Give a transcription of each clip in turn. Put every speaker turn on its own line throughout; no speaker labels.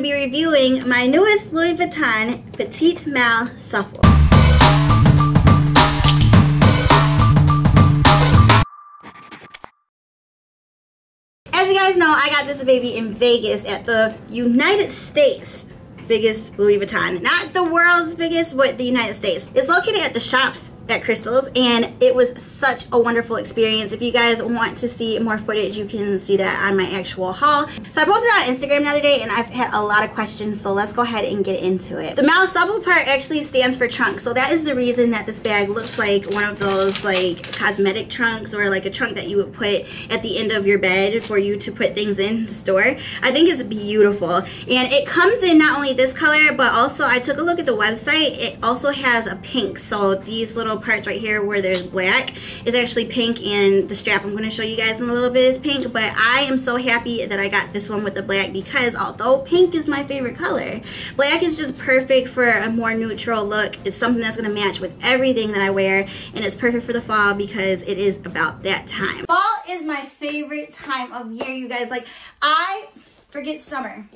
to be reviewing my newest Louis Vuitton Petite Malle Souple. As you guys know, I got this baby in Vegas at the United States biggest Louis Vuitton. Not the world's biggest, but the United States. It's located at the Shops at Crystals, and it was such a wonderful experience. If you guys want to see more footage, you can see that on my actual haul. So I posted on Instagram the other day, and I've had a lot of questions, so let's go ahead and get into it. The Malle Souple part actually stands for trunk, so that is the reason that this bag looks like one of those like cosmetic trunks, or like a trunk that you would put at the end of your bed for you to put things in to store. I think it's beautiful, and it comes in not only this color, but also I took a look at the website. It also has a pink, so these little parts right here where there's black is actually pink, and the strap I'm going to show you guys in a little bit is pink. But I am so happy that I got this one with the black, because although pink is my favorite color, black is just perfect for a more neutral look. It's something that's going to match with everything that I wear, and it's perfect for the fall because it is about that time. Fall is my favorite time of year, you guys. Like, I forget summer.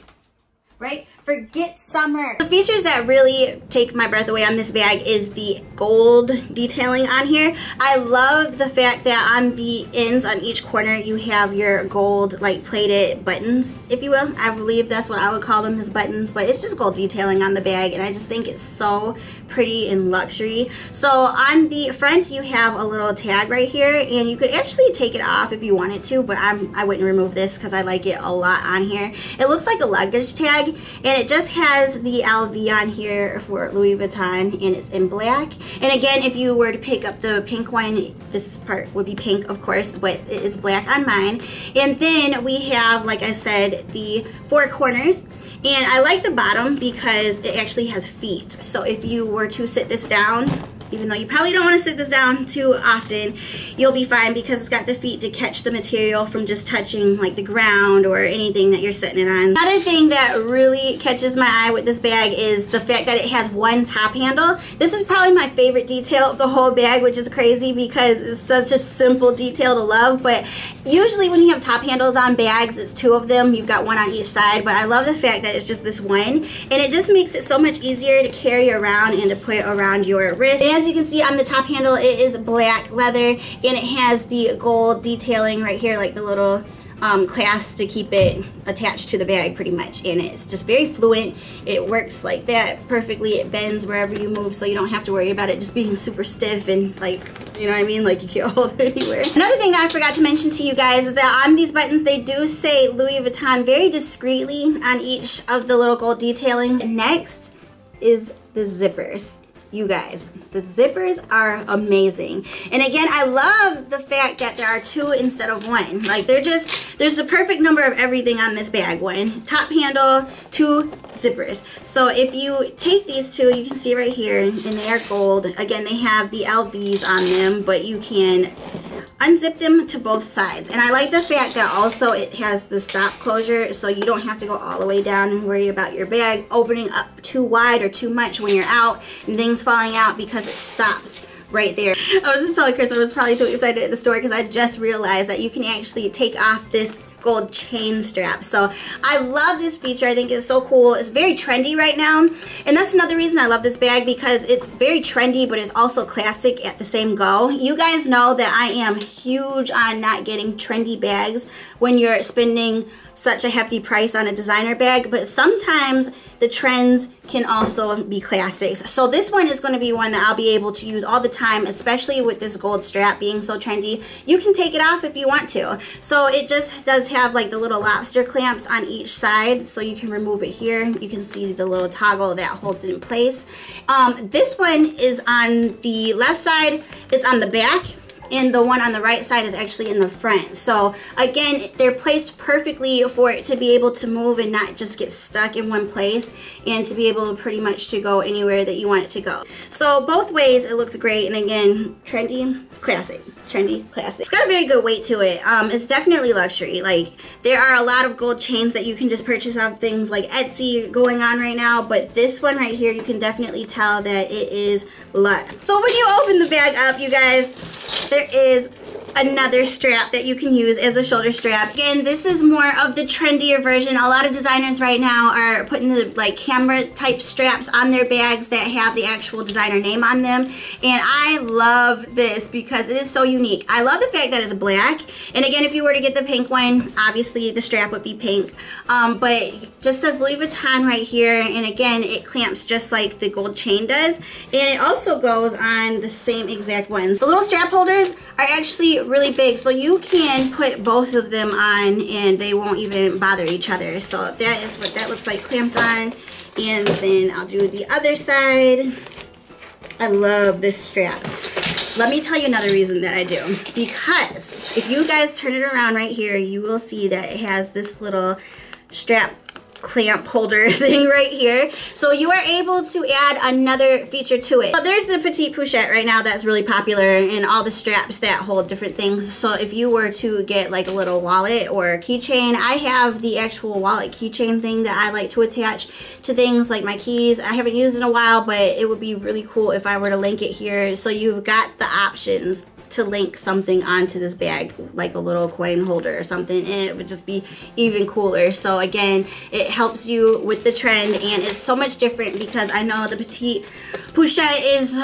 Right? Forget summer. The features that really take my breath away on this bag is the gold detailing on here. I love the fact that on the ends on each corner you have your gold like plated buttons, if you will. I believe that's what I would call them, as buttons, but it's just gold detailing on the bag, and I just think it's so pretty and luxury. So on the front you have a little tag right here, and you could actually take it off if you wanted to, but I wouldn't remove this because I like it a lot on here. It looks like a luggage tag, and it just has the LV on here for Louis Vuitton, and it's in black. And again, if you were to pick up the pink one, this part would be pink, of course, but it is black on mine. And then we have, like I said, the four corners. And I like the bottom because it actually has feet. So if you were to sit this down, even though you probably don't want to sit this down too often, you'll be fine because it's got the feet to catch the material from just touching like the ground or anything that you're sitting it on. Another thing that really catches my eye with this bag is the fact that it has one top handle. This is probably my favorite detail of the whole bag, which is crazy because it's such a simple detail to love. But usually when you have top handles on bags, it's two of them. You've got one on each side, but I love the fact that it's just this one, and it just makes it so much easier to carry around and to put around your wrist. And as you can see on the top handle, it is black leather, and it has the gold detailing right here, like the little clasp to keep it attached to the bag pretty much. And it's just very fluent. It works like that perfectly. It bends wherever you move, so you don't have to worry about it just being super stiff and like, you know what I mean, like you can't hold it anywhere. Another thing that I forgot to mention to you guys is that on these buttons they do say Louis Vuitton very discreetly on each of the little gold detailings. Next is the zippers. You guys, the zippers are amazing. And again, I love the fact that there are two instead of one. Like, there's the perfect number of everything on this bag. One top handle, two zippers. So if you take these two, you can see right here, and they are gold. Again, they have the LVs on them, but you can unzip them to both sides. And I like the fact that also it has the stop closure, so you don't have to go all the way down and worry about your bag opening up too wide or too much when you're out and things falling out, because it stops right there. I was just telling Chris I was probably too excited at the store because I just realized that you can actually take off this gold chain strap. So I love this feature. I think it's so cool. It's very trendy right now, and that's another reason I love this bag, because it's very trendy but it's also classic at the same go. You guys know that I am huge on not getting trendy bags when you're spending such a hefty price on a designer bag, but sometimes the trends can also be classics. So this one is going to be one that I'll be able to use all the time, especially with this gold strap being so trendy. You can take it off if you want to. So it just does have like the little lobster clamps on each side, so you can remove it here. You can see the little toggle that holds it in place. This one is on the left side, it's on the back, and the one on the right side is actually in the front. So again, they're placed perfectly for it to be able to move and not just get stuck in one place, and to be able pretty much to go anywhere that you want it to go. So both ways it looks great, and again, trendy, classic. Trendy, classic. It's got a very good weight to it. It's definitely luxury. Like, there are a lot of gold chains that you can just purchase off things like Etsy going on right now, but this one right here, you can definitely tell that it is luxe. So when you open the bag up, you guys, there is another strap that you can use as a shoulder strap. Again, this is more of the trendier version. A lot of designers right now are putting the like camera type straps on their bags that have the actual designer name on them. And I love this because it is so unique. I love the fact that it's black. And again, if you were to get the pink one, obviously the strap would be pink. But it just says Louis Vuitton right here. And again, it clamps just like the gold chain does. And it also goes on the same exact ones. The little strap holders are actually really big, so you can put both of them on and they won't even bother each other. So that is what that looks like clamped on. And then I'll do the other side. I love this strap. Let me tell you another reason that I do. Because if you guys turn it around right here, you will see that it has this little strap clamp holder thing right here. So you are able to add another feature to it. So there's the petite pochette right now that's really popular, and all the straps that hold different things. So if you were to get like a little wallet or a keychain, I have the actual wallet keychain thing that I like to attach to things like my keys. I haven't used it in a while, but it would be really cool if I were to link it here. So you've got the options to link something onto this bag, like a little coin holder or something, and it would just be even cooler. So again, it helps you with the trend, and it's so much different because I know the petite pochette is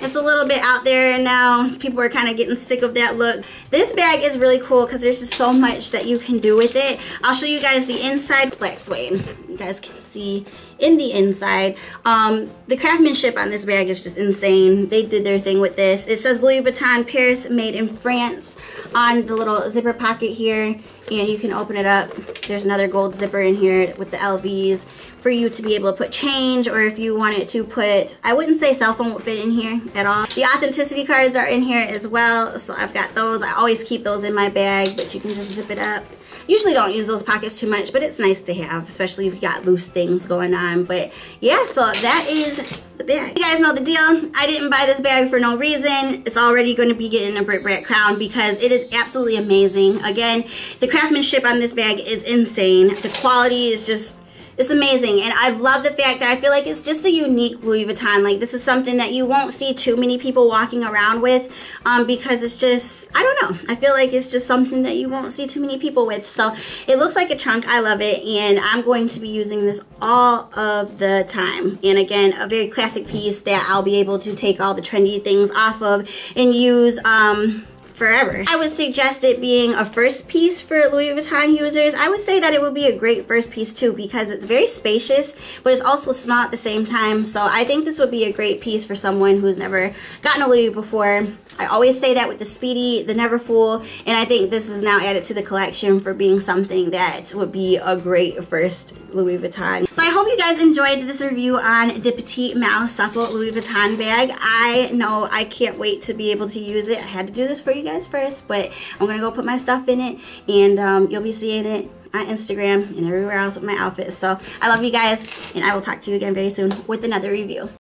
it's a little bit out there, and now people are kind of getting sick of that look. This bag is really cool because there's just so much that you can do with it. I'll show you guys the inside. It's black suede. You guys can see in the inside. The craftsmanship on this bag is just insane. They did their thing with this. It says Louis Vuitton Paris, made in France on the little zipper pocket here, and you can open it up. There's another gold zipper in here with the LVs for you to be able to put change, or if you wanted to put, I wouldn't say cell phone would fit in here at all. The authenticity cards are in here as well, so I've got those. I always keep those in my bag, but you can just zip it up. Usually don't use those pockets too much, but it's nice to have, especially if you got loose things going on. But yeah, so that is the bag. You guys know the deal. I didn't buy this bag for no reason. It's already going to be getting a Brit Brat crown because it is absolutely amazing. Again, the craftsmanship on this bag is insane. The quality is just, it's amazing. And I love the fact that I feel like it's just a unique Louis Vuitton. Like, this is something that you won't see too many people walking around with because it's just, I don't know. I feel like it's just something that you won't see too many people with. So it looks like a trunk. I love it. And I'm going to be using this all of the time. And again, a very classic piece that I'll be able to take all the trendy things off of and use forever. I would suggest it being a first piece for Louis Vuitton users. I would say that it would be a great first piece too because it's very spacious, but it's also small at the same time. So I think this would be a great piece for someone who's never gotten a Louis before. I always say that with the Speedy, the Neverfull, and I think this is now added to the collection for being something that would be a great first Louis Vuitton. So I hope you guys enjoyed this review on the Petite Malle Souple Louis Vuitton bag. I know I can't wait to be able to use it. I had to do this for you guys first, but I'm gonna go put my stuff in it, and you'll be seeing it on Instagram and everywhere else with my outfits. So I love you guys, and I will talk to you again very soon with another review.